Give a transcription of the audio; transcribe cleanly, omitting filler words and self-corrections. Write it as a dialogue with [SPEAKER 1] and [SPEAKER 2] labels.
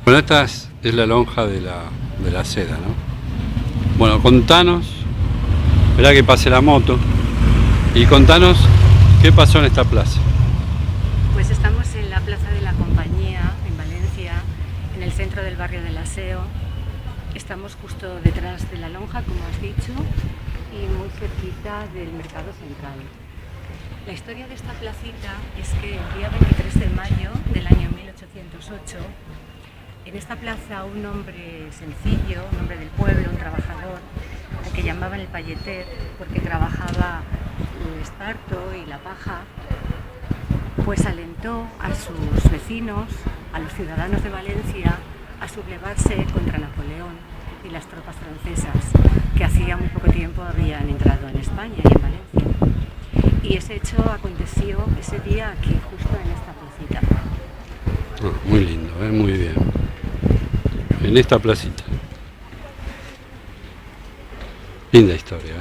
[SPEAKER 1] Bueno, esta es la lonja de la seda, ¿no? Bueno, contanos, esperá que pase la moto, y contanos qué pasó en esta plaza.
[SPEAKER 2] Pues estamos en la Plaza de la Compañía, en Valencia, en el centro del barrio del Aseo. Estamos justo detrás de la lonja, como has dicho, y muy cerquita del Mercado Central. La historia de esta placita es que el día 23 de mayo del año 1808, en esta plaza un hombre sencillo, un hombre del pueblo, un trabajador, al que llamaban el payeter porque trabajaba el esparto y la paja, pues alentó a sus vecinos, a los ciudadanos de Valencia, a sublevarse contra Napoleón y las tropas francesas que hacía muy poco tiempo habían entrado en España y en Valencia. Y ese hecho aconteció ese día aquí, justo en esta placita.
[SPEAKER 1] Muy lindo, muy bien. En esta placita. Linda historia,